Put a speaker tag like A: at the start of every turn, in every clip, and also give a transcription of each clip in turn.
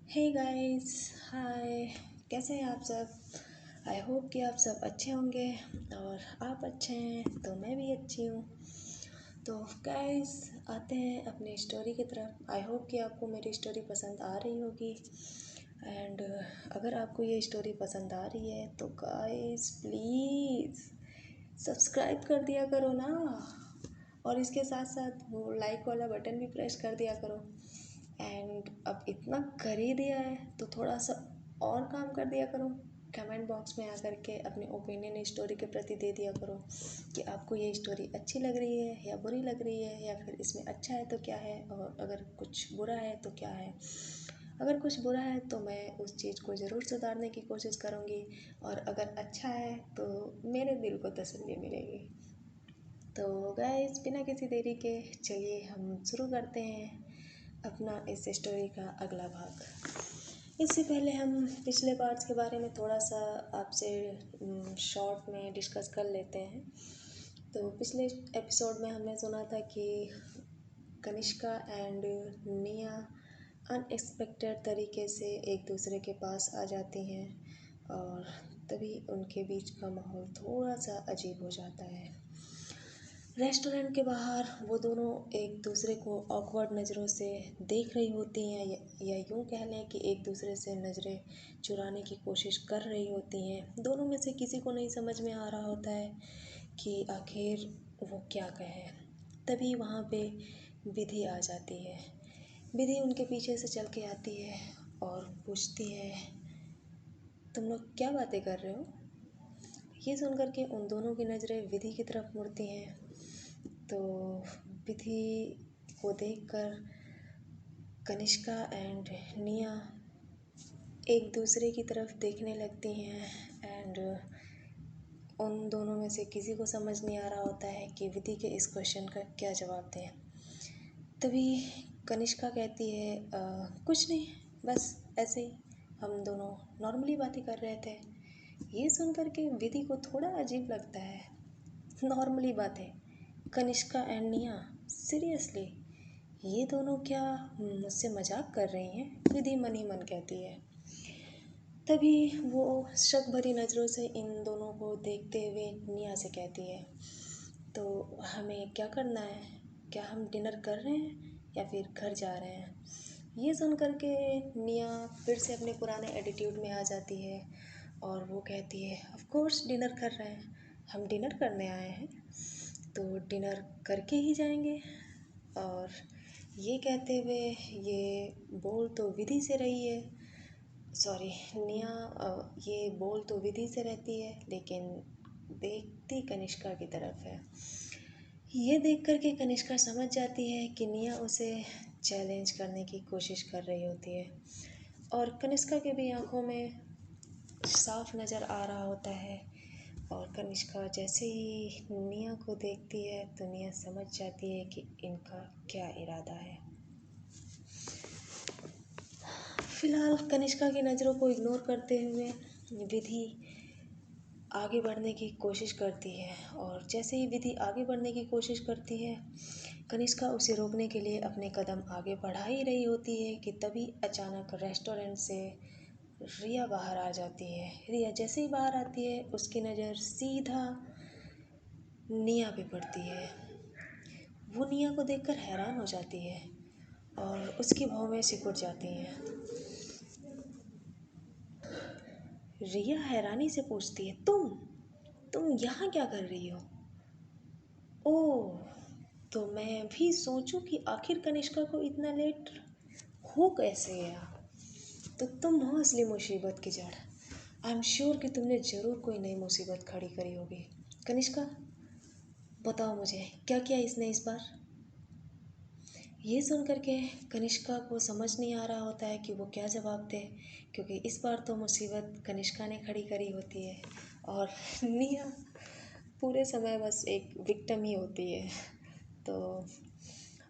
A: Hey guys, हाय। कैसे हैं आप सब? आई होप कि आप सब अच्छे होंगे और आप अच्छे हैं तो मैं भी अच्छी हूँ। तो गाइस, आते हैं अपनी स्टोरी की तरफ। आई होप कि आपको मेरी स्टोरी पसंद आ रही होगी। एंड अगर आपको ये स्टोरी पसंद आ रही है तो गाइस प्लीज़ सब्सक्राइब कर दिया करो ना, और इसके साथ साथ वो लाइक वाला बटन भी प्रेस कर दिया करो। एंड अब इतना कर ही दिया है तो थोड़ा सा और काम कर दिया करो। कमेंट बॉक्स में आकर के अपनी ओपिनियन स्टोरी के प्रति दे दिया करो कि आपको ये स्टोरी अच्छी लग रही है या बुरी लग रही है, या फिर इसमें अच्छा है तो क्या है, और अगर कुछ बुरा है तो क्या है। अगर कुछ बुरा है तो मैं उस चीज़ को ज़रूर सुधारने की कोशिश करूँगी, और अगर अच्छा है तो मेरे दिल को तसल्ली मिलेगी। तो गाइस, बिना किसी देरी के चलिए हम शुरू करते हैं अपना इस स्टोरी का अगला भाग। इससे पहले हम पिछले पार्ट्स के बारे में थोड़ा सा आपसे शॉर्ट में डिस्कस कर लेते हैं। तो पिछले एपिसोड में हमने सुना था कि कनिष्का एंड निया अनएक्सपेक्टेड तरीके से एक दूसरे के पास आ जाती हैं, और तभी उनके बीच का माहौल थोड़ा सा अजीब हो जाता है। रेस्टोरेंट के बाहर वो दोनों एक दूसरे को ऑकवर्ड नज़रों से देख रही होती हैं, या यूँ कह लें कि एक दूसरे से नज़रें चुराने की कोशिश कर रही होती हैं। दोनों में से किसी को नहीं समझ में आ रहा होता है कि आखिर वो क्या कहे। तभी वहाँ पे विधि आ जाती है। विधि उनके पीछे से चल के आती है और पूछती है, तुम लोग क्या बातें कर रहे हो? ये सुनकर के उन दोनों की नज़रें विधि की तरफ मुड़ती हैं। तो विधि को देखकर कनिष्का एंड निया एक दूसरे की तरफ देखने लगती हैं। एंड उन दोनों में से किसी को समझ नहीं आ रहा होता है कि विधि के इस क्वेश्चन का क्या जवाब दें। तभी कनिष्का कहती है, कुछ नहीं, बस ऐसे ही हम दोनों नॉर्मली बातें कर रहे थे। ये सुनकर के विधि को थोड़ा अजीब लगता है। नॉर्मली बातें, कनिष्का एंड निया, सीरियसली ये दोनों क्या मुझसे मजाक कर रही हैं? विधि मन ही मन कहती है। तभी वो शक भरी नज़रों से इन दोनों को देखते हुए निया से कहती है, तो हमें क्या करना है? क्या हम डिनर कर रहे हैं या फिर घर जा रहे हैं? ये सुन कर के निया फिर से अपने पुराने एटीट्यूड में आ जाती है और वो कहती है, ऑफ कोर्स डिनर कर रहे हैं, हम डिनर करने आए हैं तो डिनर करके ही जाएंगे। और ये कहते हुए ये बोल तो विधि से रही है, सॉरी निया, ये बोल तो विधि से रहती है लेकिन देखती कनिष्का की तरफ है। ये देख कर के कनिष्का समझ जाती है कि निया उसे चैलेंज करने की कोशिश कर रही होती है, और कनिष्का के भी आंखों में साफ नज़र आ रहा होता है। और कनिष्का जैसे ही निया को देखती है तो निया समझ जाती है कि इनका क्या इरादा है। फिलहाल कनिष्का की नज़रों को इग्नोर करते हुए विधि आगे बढ़ने की कोशिश करती है, और जैसे ही विधि आगे बढ़ने की कोशिश करती है, कनिष्का उसे रोकने के लिए अपने कदम आगे बढ़ा ही रही होती है कि तभी अचानक रेस्टोरेंट से रिया बाहर आ जाती है। रिया जैसे ही बाहर आती है उसकी नज़र सीधा निया पे पड़ती है। वो निया को देखकर हैरान हो जाती है और उसकी भौहें सिकुड़ जाती हैं। रिया हैरानी से पूछती है, तुम यहाँ क्या कर रही हो? ओह, तो मैं भी सोचूं कि आखिर कनिष्का को इतना लेट हो कैसे गया। तो तुम हो असली मुसीबत की जड़। आई एम श्योर कि तुमने ज़रूर कोई नई मुसीबत खड़ी करी होगी। कनिष्का, बताओ मुझे क्या किया इसने इस बार? ये सुन कर के कनिष्का को समझ नहीं आ रहा होता है कि वो क्या जवाब दे, क्योंकि इस बार तो मुसीबत कनिष्का ने खड़ी करी होती है और निया पूरे समय बस एक विक्टिम ही होती है। तो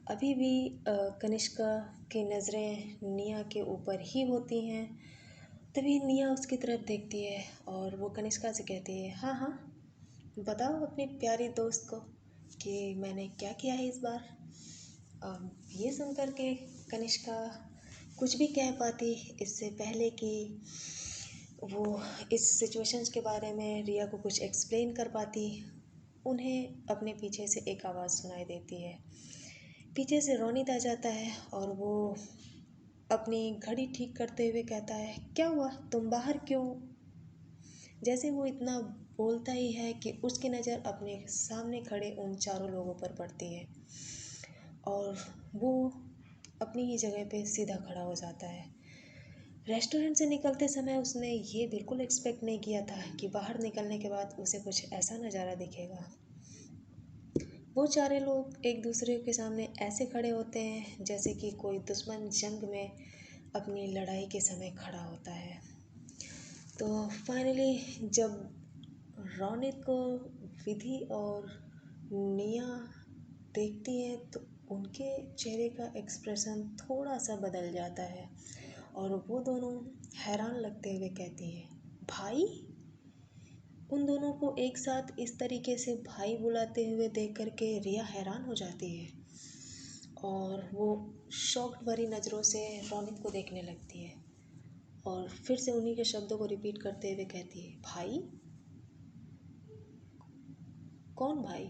A: अभी भी कनिष्का की नज़रें निया के ऊपर ही होती हैं। तभी निया उसकी तरफ देखती है और वो कनिष्का से कहती है, हाँ हाँ, बताओ अपनी प्यारी दोस्त को कि मैंने क्या किया है इस बार। ये सुन कर के कनिष्का कुछ भी कह पाती इससे पहले कि वो इस सिचुएशंस के बारे में रिया को कुछ एक्सप्लेन कर पाती। उन्हें अपने पीछे से एक आवाज़ सुनाई देती है। पीछे से रोनित आ जाता है और वो अपनी घड़ी ठीक करते हुए कहता है, क्या हुआ, तुम बाहर क्यों? जैसे वो इतना बोलता ही है कि उसकी नज़र अपने सामने खड़े उन चारों लोगों पर पड़ती है और वो अपनी ही जगह पे सीधा खड़ा हो जाता है। रेस्टोरेंट से निकलते समय उसने ये बिल्कुल एक्सपेक्ट नहीं किया था कि बाहर निकलने के बाद उसे कुछ ऐसा नज़ारा दिखेगा। वो चारे लोग एक दूसरे के सामने ऐसे खड़े होते हैं जैसे कि कोई दुश्मन जंग में अपनी लड़ाई के समय खड़ा होता है। तो फाइनली जब रौनित को विधि और निया देखती हैं तो उनके चेहरे का एक्सप्रेशन थोड़ा सा बदल जाता है और वो दोनों हैरान लगते हुए कहती हैं, भाई? उन दोनों को एक साथ इस तरीके से भाई बुलाते हुए देख कर के रिया हैरान हो जाती है और वो शॉक्ड भरी नज़रों से रौनित को देखने लगती है और फिर से उन्हीं के शब्दों को रिपीट करते हुए कहती है, भाई? कौन भाई?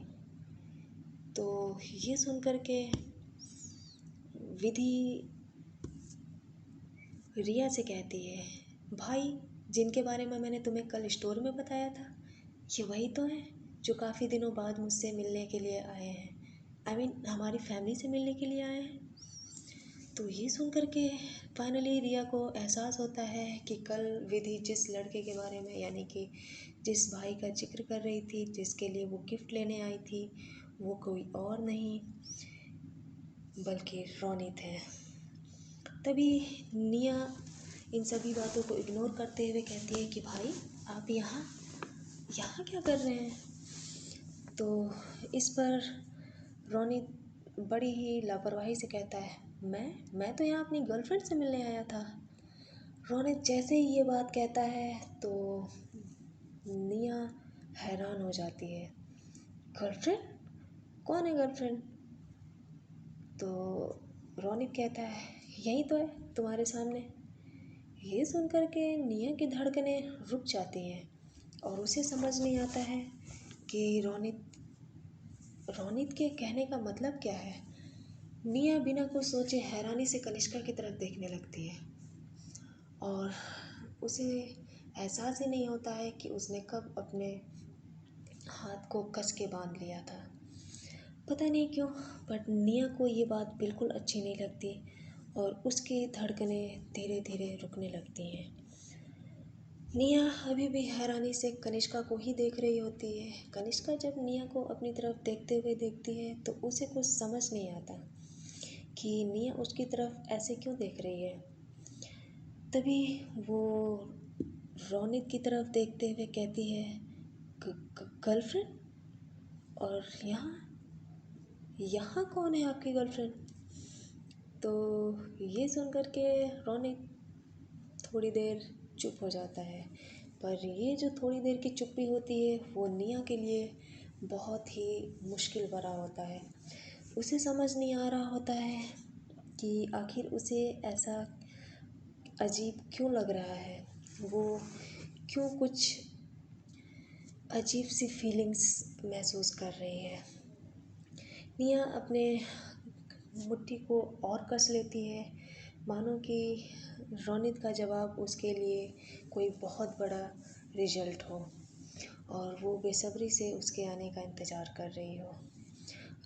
A: तो ये सुन कर के विधि रिया से कहती है, भाई जिनके बारे में मैंने तुम्हें कल स्टोर में बताया था, ये वही तो हैं जो काफ़ी दिनों बाद मुझसे मिलने के लिए आए हैं। हमारी फैमिली से मिलने के लिए आए हैं। तो ये सुन कर के फाइनली रिया को एहसास होता है कि कल विधि जिस लड़के के बारे में यानी कि जिस भाई का जिक्र कर रही थी, जिसके लिए वो गिफ्ट लेने आई थी, वो कोई और नहीं बल्कि रौनित है। तभी निया इन सभी बातों को इग्नोर करते हुए कहती है कि भाई आप यहाँ यहाँ क्या कर रहे हैं? तो इस पर रौनित बड़ी ही लापरवाही से कहता है, मैं तो यहाँ अपनी गर्लफ्रेंड से मिलने आया था। रौनित जैसे ही ये बात कहता है तो निया हैरान हो जाती है। गर्लफ्रेंड? कौन है गर्लफ्रेंड? तो रौनित कहता है, यही तो है तुम्हारे सामने। ये सुनकर के निया की धड़कनें रुक जाती हैं और उसे समझ नहीं आता है कि रौनित के कहने का मतलब क्या है। निया बिना कुछ सोचे हैरानी से कनिष्का की तरफ देखने लगती है और उसे एहसास ही नहीं होता है कि उसने कब अपने हाथ को कस के बांध लिया था। पता नहीं क्यों बट निया को ये बात बिल्कुल अच्छी नहीं लगती और उसकी धड़कनें धीरे धीरे रुकने लगती हैं। निया अभी भी हैरानी से कनिष्का को ही देख रही होती है। कनिष्का जब निया को अपनी तरफ देखते हुए देखती है तो उसे कुछ समझ नहीं आता कि निया उसकी तरफ ऐसे क्यों देख रही है। तभी वो रौनित की तरफ देखते हुए कहती है, गर्लफ्रेंड? और यहाँ कौन है आपकी गर्लफ्रेंड? तो ये सुन कर के रौनित थोड़ी देर चुप हो जाता है, पर ये जो थोड़ी देर की चुप्पी होती है वो निया के लिए बहुत ही मुश्किल भरा होता है। उसे समझ नहीं आ रहा होता है कि आखिर उसे ऐसा अजीब क्यों लग रहा है, वो क्यों कुछ अजीब सी फीलिंग्स महसूस कर रही है। निया अपने मुट्ठी को और कस लेती है मानो कि रौनित का जवाब उसके लिए कोई बहुत बड़ा रिजल्ट हो और वो बेसब्री से उसके आने का इंतज़ार कर रही हो।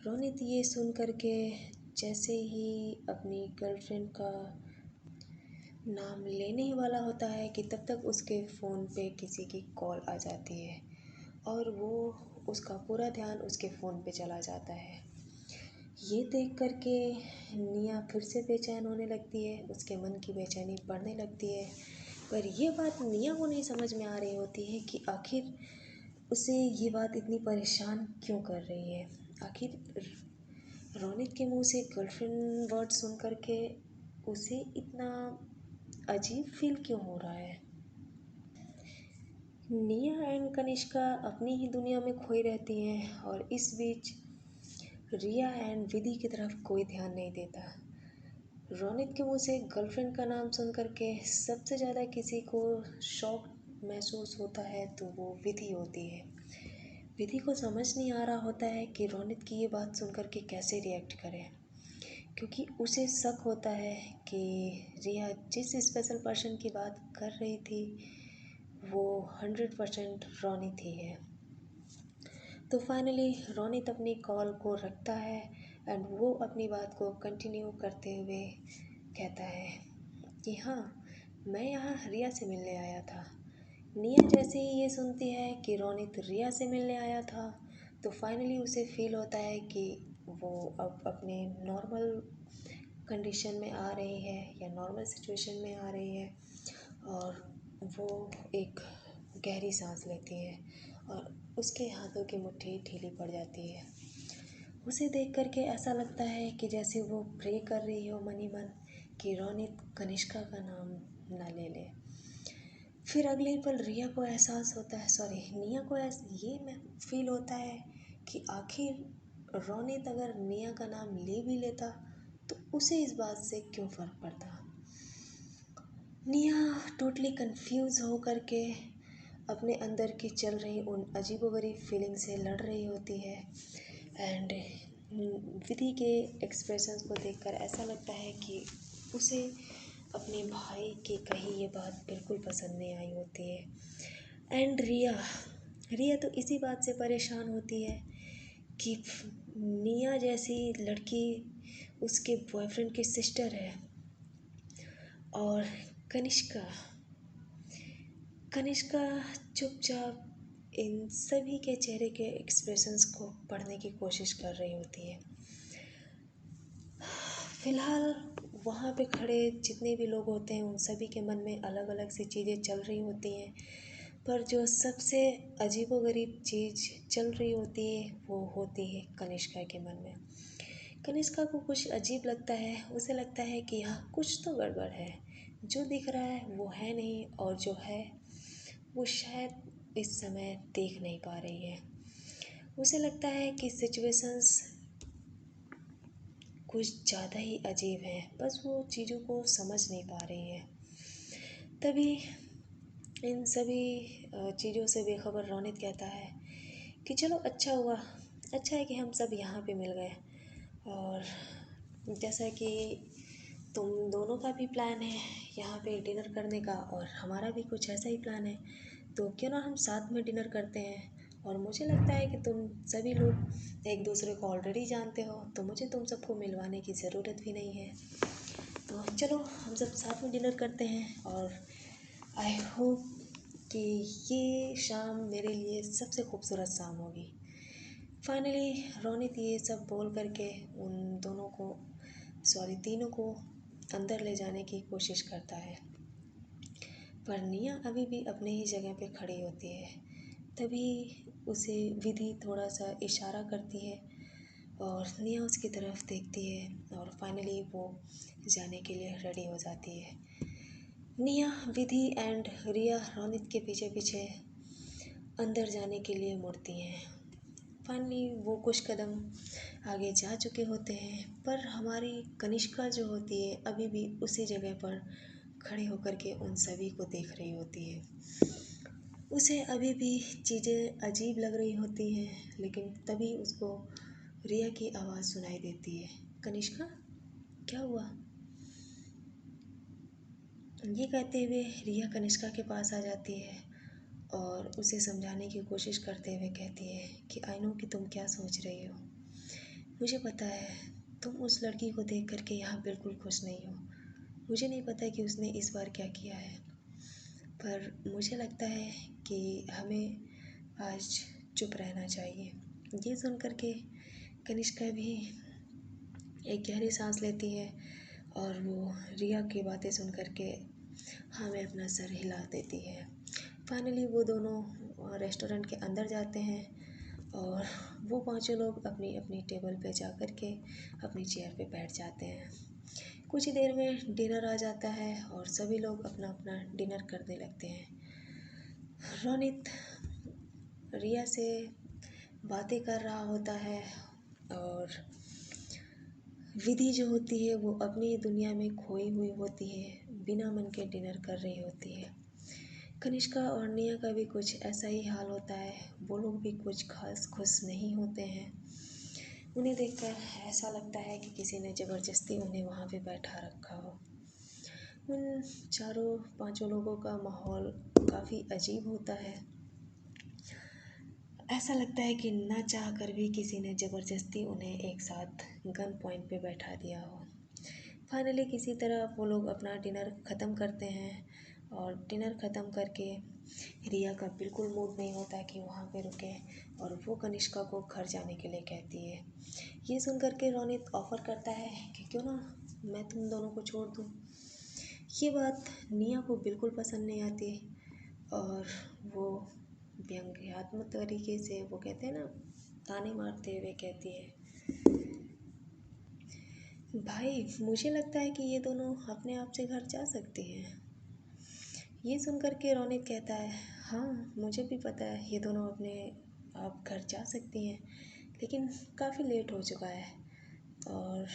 A: रौनित ये सुन कर के जैसे ही अपनी गर्लफ्रेंड का नाम लेने ही वाला होता है कि तब तक उसके फ़ोन पे किसी की कॉल आ जाती है और वो उसका पूरा ध्यान उसके फ़ोन पे चला जाता है। ये देख कर के निया फिर से बेचैन होने लगती है, उसके मन की बेचैनी बढ़ने लगती है। पर ये बात निया को नहीं समझ में आ रही होती है कि आखिर उसे ये बात इतनी परेशान क्यों कर रही है। आखिर रौनित के मुंह से गर्लफ्रेंड वर्ड सुन कर के उसे इतना अजीब फील क्यों हो रहा है। निया एंड कनिष्का अपनी ही दुनिया में खोई रहती हैं और इस बीच रिया एंड विधि की तरफ कोई ध्यान नहीं देता। रोनित के मुँह से गर्लफ्रेंड का नाम सुन कर के सबसे ज़्यादा किसी को शौक महसूस होता है तो वो विधि होती है। विधि को समझ नहीं आ रहा होता है कि रोनित की ये बात सुन कर के कैसे रिएक्ट करे, क्योंकि उसे शक होता है कि रिया जिस स्पेशल पर्सन की बात कर रही थी वो 100% रोनित ही है। तो फाइनली रोनित अपनी कॉल को रखता है एंड वो अपनी बात को कंटिन्यू करते हुए कहता है कि हाँ, मैं यहाँ रिया से मिलने आया था। निया जैसे ही ये सुनती है कि रोनित रिया से मिलने आया था तो फाइनली उसे फील होता है कि वो अब अपने नॉर्मल कंडीशन में आ रही है या नॉर्मल सिचुएशन में आ रही है, और वो एक गहरी सांस लेती है और उसके हाथों की मुट्ठी ढीली पड़ जाती है। उसे देख कर के ऐसा लगता है कि जैसे वो प्रे कर रही हो मन ही मन कि रोनित कनिष्का का नाम ना ले ले। फिर अगले पल रिया को एहसास होता है, सॉरी निया को ये मैं फील होता है कि आखिर रोनित अगर निया का नाम ले भी लेता तो उसे इस बात से क्यों फ़र्क पड़ता। निया टोटली कंफ्यूज हो कर के अपने अंदर की चल रही उन अजीबोगरीब फीलिंग से लड़ रही होती है एंड विधि के एक्सप्रेशंस को देखकर ऐसा लगता है कि उसे अपने भाई की कही ये बात बिल्कुल पसंद नहीं आई होती है। एंड रिया रिया तो इसी बात से परेशान होती है कि निया जैसी लड़की उसके बॉयफ्रेंड की सिस्टर है, और कनिष्का कनिष्का चुपचाप इन सभी के चेहरे के एक्सप्रेशंस को पढ़ने की कोशिश कर रही होती है। फिलहाल वहाँ पे खड़े जितने भी लोग होते हैं उन सभी के मन में अलग अलग सी चीज़ें चल रही होती हैं, पर जो सबसे अजीबोगरीब चीज़ चल रही होती है वो होती है कनिष्का के मन में। कनिष्का को कुछ अजीब लगता है, उसे लगता है कि हाँ कुछ तो गड़बड़ है, जो दिख रहा है वो है नहीं और जो है वो शायद इस समय देख नहीं पा रही है। उसे लगता है कि सिचुएशंस कुछ ज़्यादा ही अजीब है, बस वो चीज़ों को समझ नहीं पा रही है। तभी इन सभी चीज़ों से बेखबर रोनित कहता है कि चलो अच्छा हुआ, अच्छा है कि हम सब यहाँ पे मिल गए, और जैसा कि तुम दोनों का भी प्लान है यहाँ पे डिनर करने का और हमारा भी कुछ ऐसा ही प्लान है, तो क्यों ना हम साथ में डिनर करते हैं। और मुझे लगता है कि तुम सभी लोग एक दूसरे को ऑलरेडी जानते हो, तो मुझे तुम सबको मिलवाने की ज़रूरत भी नहीं है। तो चलो हम सब साथ में डिनर करते हैं, और आई होप कि ये शाम मेरे लिए सबसे खूबसूरत शाम होगी। फाइनली रोनित ये सब बोल करके उन दोनों को तीनों को अंदर ले जाने की कोशिश करता है, पर निया अभी भी अपने ही जगह पे खड़ी होती है। तभी उसे विधि थोड़ा सा इशारा करती है और निया उसकी तरफ देखती है और फाइनली वो जाने के लिए रेडी हो जाती है। निया, विधि एंड रिया रोनित के पीछे पीछे अंदर जाने के लिए मुड़ती हैं। फाइनली वो कुछ कदम आगे जा चुके होते हैं, पर हमारी कनिष्का जो होती है अभी भी उसी जगह पर खड़े होकर के उन सभी को देख रही होती है। उसे अभी भी चीज़ें अजीब लग रही होती हैं, लेकिन तभी उसको रिया की आवाज़ सुनाई देती है, कनिष्का क्या हुआ। ये कहते हुए रिया कनिष्का के पास आ जाती है और उसे समझाने की कोशिश करते हुए कहती है कि आई नो कि तुम क्या सोच रही हो, मुझे पता है तुम उस लड़की को देख करके यहाँ बिल्कुल खुश नहीं हो। मुझे नहीं पता कि उसने इस बार क्या किया है, पर मुझे लगता है कि हमें आज चुप रहना चाहिए। ये सुन करके कनिष्का भी एक गहरी सांस लेती है और वो रिया की बातें सुन करके हाँ में अपना सर हिला देती है। फाइनली वो दोनों रेस्टोरेंट के अंदर जाते हैं और वो पांचों लोग अपनी अपनी टेबल पे जा कर के अपनी चेयर पे बैठ जाते हैं। कुछ ही देर में डिनर आ जाता है और सभी लोग अपना अपना डिनर करने लगते हैं। रोनित रिया से बातें कर रहा होता है और विधि जो होती है वो अपनी दुनिया में खोई हुई होती है, बिना मन के डिनर कर रही होती है। कनिष्का और निया का भी कुछ ऐसा ही हाल होता है। वो लोग भी कुछ खास खुश नहीं होते हैं। उन्हें देखकर ऐसा लगता है कि किसी ने ज़बरदस्ती उन्हें वहाँ पे बैठा रखा हो। उन चारों पांचों लोगों का माहौल काफ़ी अजीब होता है। ऐसा लगता है कि ना चाह कर भी किसी ने ज़बरदस्ती उन्हें एक साथ गन पॉइंट पे बैठा दिया हो। फाइनली किसी तरह वो लोग अपना डिनर ख़त्म करते हैं और डिनर ख़त्म करके रिया का बिल्कुल मूड नहीं होता कि वहाँ पे रुके और वो कनिष्का को घर जाने के लिए कहती है। ये सुन कर के रोनित ऑफ़र करता है कि क्यों ना मैं तुम दोनों को छोड़ दूँ। ये बात निया को बिल्कुल पसंद नहीं आती और वो व्यंग्यात्मक तरीके से वो कहते हैं ना, ताने मारते हुए कहती है, भाई मुझे लगता है कि ये दोनों अपने आप से घर जा सकती हैं। ये सुनकर के रोनित कहता है, हाँ मुझे भी पता है ये दोनों अपने आप घर जा सकती हैं, लेकिन काफ़ी लेट हो चुका है और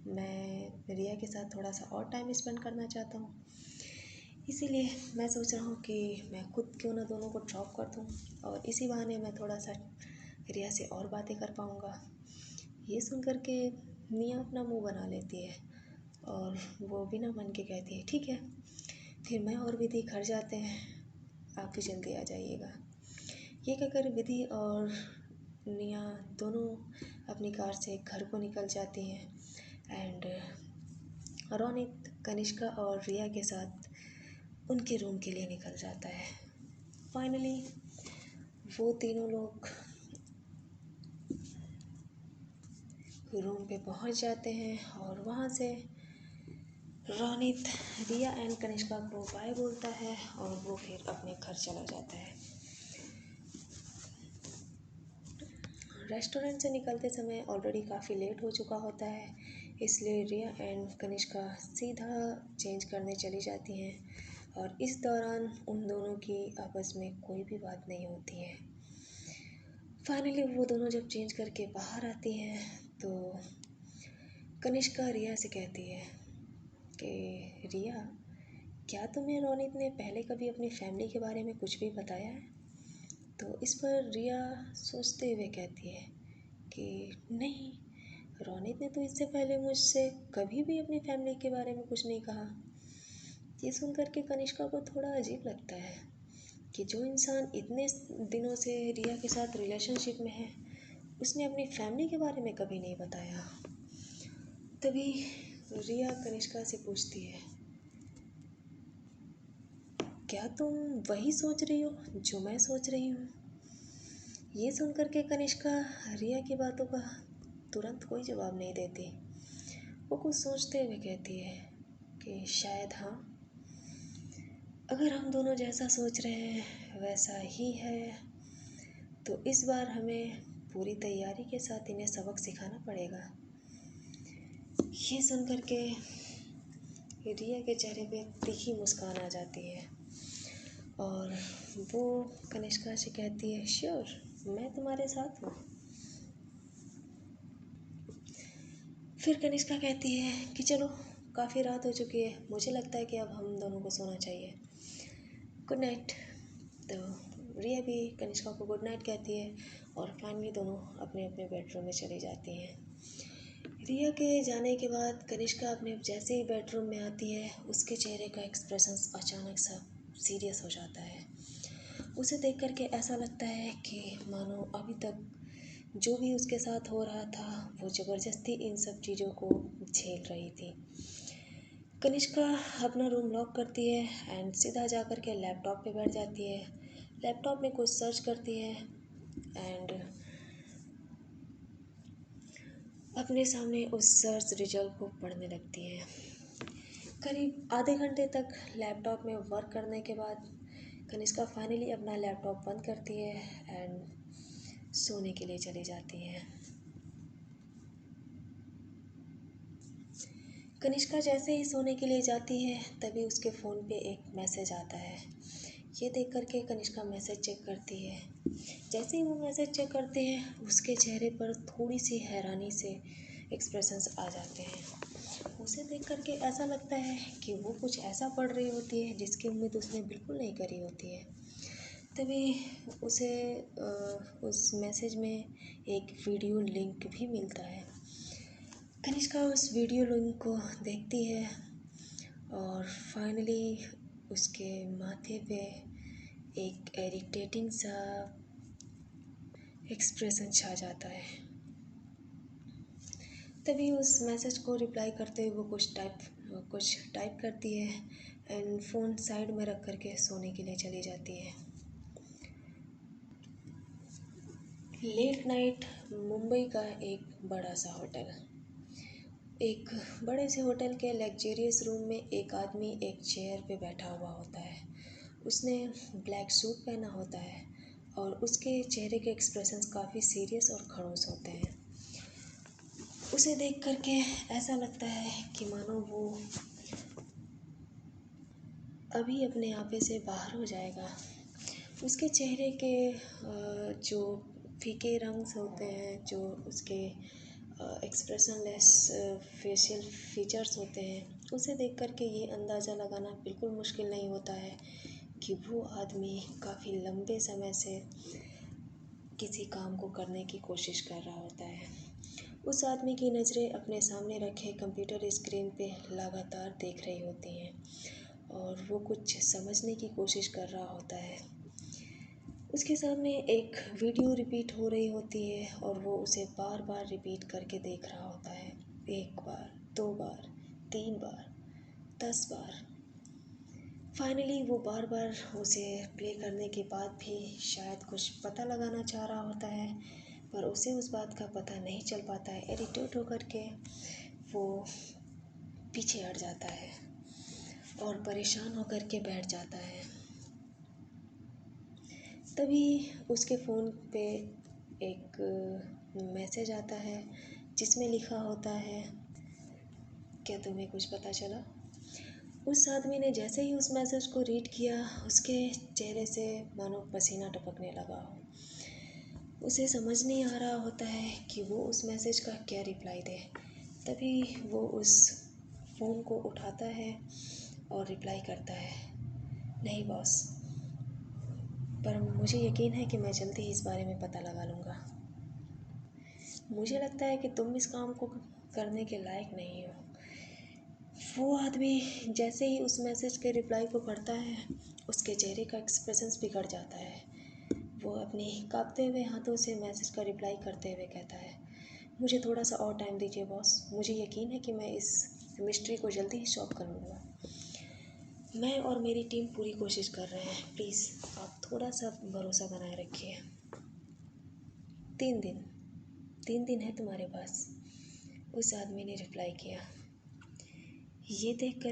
A: मैं रिया के साथ थोड़ा सा और टाइम स्पेंड करना चाहता हूँ। इसीलिए मैं सोच रहा हूँ कि मैं खुद क्यों ना दोनों को ड्रॉप कर दूँ और इसी बहाने मैं थोड़ा सा रिया से और बातें कर पाऊँगा। ये सुन कर के निया अपना मुंह बना लेती है और वो बिना मन के कहती है, ठीक है फिर मैं और विधि घर जाते हैं, आप भी जल्दी आ जाइएगा। ये कहकर विधि और निया दोनों अपनी कार से घर को निकल जाती हैं एंड रोनित कनिष्का और रिया के साथ उनके रूम के लिए निकल जाता है। फाइनली वो तीनों लोग रूम पे पहुंच जाते हैं और वहाँ से रोनित रिया एंड कनिष्का को बाय बोलता है और वो फिर अपने घर चला जाता है। रेस्टोरेंट से निकलते समय ऑलरेडी काफ़ी लेट हो चुका होता है, इसलिए रिया एंड कनिष्का सीधा चेंज करने चली जाती हैं और इस दौरान उन दोनों की आपस में कोई भी बात नहीं होती है। फाइनली वो दोनों जब चेंज करके बाहर आती हैं तो कनिष्का रिया से कहती है कि रिया, क्या तुम्हें रोनित ने पहले कभी अपनी फैमिली के बारे में कुछ भी बताया है? तो इस पर रिया सोचते हुए कहती है कि नहीं, रोनित ने तो इससे पहले मुझसे कभी भी अपनी फैमिली के बारे में कुछ नहीं कहा। ये सुन कर के कनिष्का को थोड़ा अजीब लगता है कि जो इंसान इतने दिनों से रिया के साथ रिलेशनशिप में है, उसने अपनी फैमिली के बारे में कभी नहीं बताया। तभी रिया कनिष्का से पूछती है, क्या तुम वही सोच रही हो जो मैं सोच रही हूँ? ये सुनकर के कनिष्का रिया की बातों का तुरंत कोई जवाब नहीं देती। वो कुछ सोचते हुए कहती है कि शायद हाँ, अगर हम दोनों जैसा सोच रहे हैं वैसा ही है, तो इस बार हमें पूरी तैयारी के साथ इन्हें सबक सिखाना पड़ेगा। ये सुनकर के रिया के चेहरे पे तीखी मुस्कान आ जाती है और वो कनिष्का से कहती है, श्योर, मैं तुम्हारे साथ हूँ। फिर कनिष्का कहती है कि चलो काफ़ी रात हो चुकी है, मुझे लगता है कि अब हम दोनों को सोना चाहिए, गुड नाइट। तो रिया भी कनिष्का को गुड नाइट कहती है और फाइनली दोनों अपने अपने बेडरूम में चली जाती हैं। रिया के जाने के बाद कनिष्का अपने जैसे ही बेडरूम में आती है, उसके चेहरे का एक्सप्रेशन अचानक सा सीरियस हो जाता है। उसे देख कर के ऐसा लगता है कि मानो अभी तक जो भी उसके साथ हो रहा था वो ज़बरदस्ती इन सब चीज़ों को झेल रही थी। कनिष्का अपना रूम लॉक करती है एंड सीधा जा कर के लैपटॉप पे बैठ जाती है। लैपटॉप में कुछ सर्च करती है एंड अपने सामने उस सर्च रिजल्ट को पढ़ने लगती है। करीब आधे घंटे तक लैपटॉप में वर्क करने के बाद कनिष्का फाइनली अपना लैपटॉप बंद करती है एंड सोने के लिए चली जाती है। कनिष्का जैसे ही सोने के लिए जाती है तभी उसके फ़ोन पे एक मैसेज आता है। ये देख कर के कनिष्का मैसेज चेक करती है। जैसे ही वो मैसेज चेक करती है उसके चेहरे पर थोड़ी सी हैरानी से एक्सप्रेशंस आ जाते हैं। उसे देख कर के ऐसा लगता है कि वो कुछ ऐसा पढ़ रही होती है जिसकी उम्मीद उसने बिल्कुल नहीं करी होती है। तभी उसे उस मैसेज में एक वीडियो लिंक भी मिलता है। कनिष्का उस वीडियो लिंक को देखती है और फाइनली उसके माथे पे एक इरिटेटिंग सा एक्सप्रेशन छा जाता है। तभी उस मैसेज को रिप्लाई करते हुए वो कुछ टाइप करती है एंड फ़ोन साइड में रख करके सोने के लिए चली जाती है। लेट नाइट मुंबई का एक बड़ा सा होटल। एक बड़े से होटल के लग्जरियस रूम में एक आदमी एक चेयर पे बैठा हुआ होता है। उसने ब्लैक सूट पहना होता है और उसके चेहरे के एक्सप्रेशंस काफ़ी सीरियस और खड़ूस होते हैं। उसे देख कर के ऐसा लगता है कि मानो वो अभी अपने आपे से बाहर हो जाएगा। उसके चेहरे के जो फीके रंग होते हैं, जो उसके एक्सप्रेशनलेस फेशियल फीचर्स होते हैं, उसे देख कर के ये अंदाज़ा लगाना बिल्कुल मुश्किल नहीं होता है कि वो आदमी काफ़ी लंबे समय से किसी काम को करने की कोशिश कर रहा होता है। उस आदमी की नज़रें अपने सामने रखे कंप्यूटर स्क्रीन पे लगातार देख रही होती हैं और वो कुछ समझने की कोशिश कर रहा होता है। उसके सामने एक वीडियो रिपीट हो रही होती है और वो उसे बार बार रिपीट करके देख रहा होता है। 1 बार, 2 बार, 3 बार, 10 बार। फाइनली वो बार बार उसे प्ले करने के बाद भी शायद कुछ पता लगाना चाह रहा होता है, पर उसे उस बात का पता नहीं चल पाता है। इरिटेट होकर के वो पीछे हट जाता है और परेशान होकर के बैठ जाता है। तभी उसके फ़ोन पे एक मैसेज आता है जिसमें लिखा होता है, क्या तुम्हें कुछ पता चला? उस आदमी ने जैसे ही उस मैसेज को रीड किया, उसके चेहरे से मानो पसीना टपकने लगा हो। उसे समझ नहीं आ रहा होता है कि वो उस मैसेज का क्या रिप्लाई दे। तभी वो उस फ़ोन को उठाता है और रिप्लाई करता है, नहीं बॉस, पर मुझे यकीन है कि मैं जल्दी ही इस बारे में पता लगा लूँगा। मुझे लगता है कि तुम इस काम को करने के लायक नहीं हो। वो आदमी जैसे ही उस मैसेज के रिप्लाई को पढ़ता है, उसके चेहरे का एक्सप्रेशंस बिगड़ जाता है। वो अपनी काँपते हुए हाथों से मैसेज का रिप्लाई करते हुए कहता है, मुझे थोड़ा सा और टाइम दीजिए बॉस, मुझे यकीन है कि मैं इस मिस्ट्री को जल्दी ही सॉल्व कर लूँगा। मैं और मेरी टीम पूरी कोशिश कर रहे हैं, प्लीज़ आप थोड़ा सा भरोसा बनाए रखिए। 3 दिन है तुम्हारे पास, उस आदमी ने रिप्लाई किया। ये देख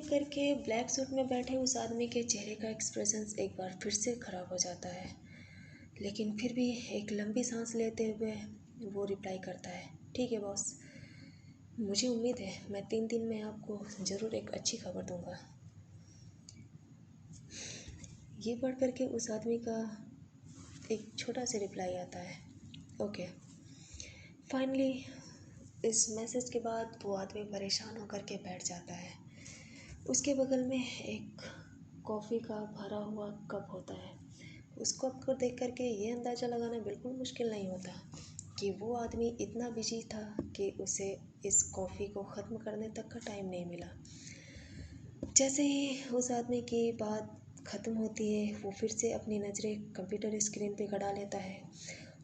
A: करके ब्लैक सूट में बैठे उस आदमी के चेहरे का एक्सप्रेशंस एक बार फिर से ख़राब हो जाता है, लेकिन फिर भी एक लंबी सांस लेते हुए वो रिप्लाई करता है, ठीक है बॉस, मुझे उम्मीद है मैं 3 दिन में आपको ज़रूर एक अच्छी खबर दूंगा। ये पढ़ करके उस आदमी का एक छोटा सा रिप्लाई आता है, ओके। फाइनली इस मैसेज के बाद वो आदमी परेशान होकर के बैठ जाता है। उसके बगल में एक कॉफ़ी का भरा हुआ कप होता है। उस कप को देख कर के ये अंदाज़ा लगाना बिल्कुल मुश्किल नहीं होता कि वो आदमी इतना बिजी था कि उसे इस कॉफ़ी को ख़त्म करने तक का टाइम नहीं मिला। जैसे ही उस आदमी की बात ख़त्म होती है, वो फिर से अपनी नज़रें कंप्यूटर स्क्रीन पे गड़ा लेता है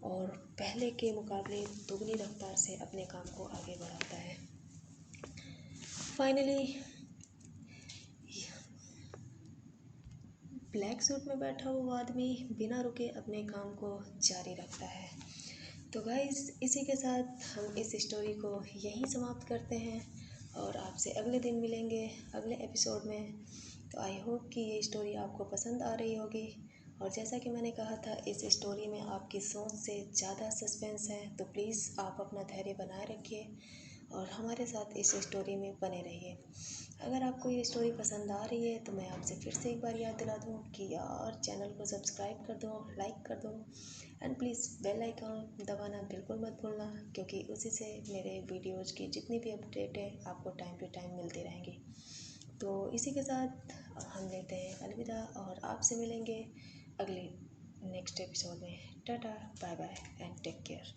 A: और पहले के मुकाबले दोगुनी रफ्तार से अपने काम को आगे बढ़ाता है। फाइनली ब्लैक सूट में बैठा हुआ आदमी बिना रुके अपने काम को जारी रखता है। तो गाइस, इसी के साथ हम इस स्टोरी को यहीं समाप्त करते हैं और आपसे अगले दिन मिलेंगे अगले एपिसोड में। तो आई होप कि ये स्टोरी आपको पसंद आ रही होगी, और जैसा कि मैंने कहा था, इस स्टोरी में आपकी सोच से ज़्यादा सस्पेंस है, तो प्लीज़ आप अपना धैर्य बनाए रखिए और हमारे साथ इस स्टोरी में बने रहिए। अगर आपको ये स्टोरी पसंद आ रही है तो मैं आपसे फिर से एक बार याद दिला दूँ कि यार चैनल को सब्सक्राइब कर दो, लाइक कर दो एंड प्लीज़ बेल आइकन दबाना बिल्कुल मत भूलना, क्योंकि उसी से मेरे वीडियोज़ की जितनी भी अपडेट है आपको टाइम टू टाइम मिलती रहेंगी। तो इसी के साथ हम लेते हैं अलविदा और आपसे मिलेंगे अगले नेक्स्ट एपिसोड में। Tata, bye bye and take care.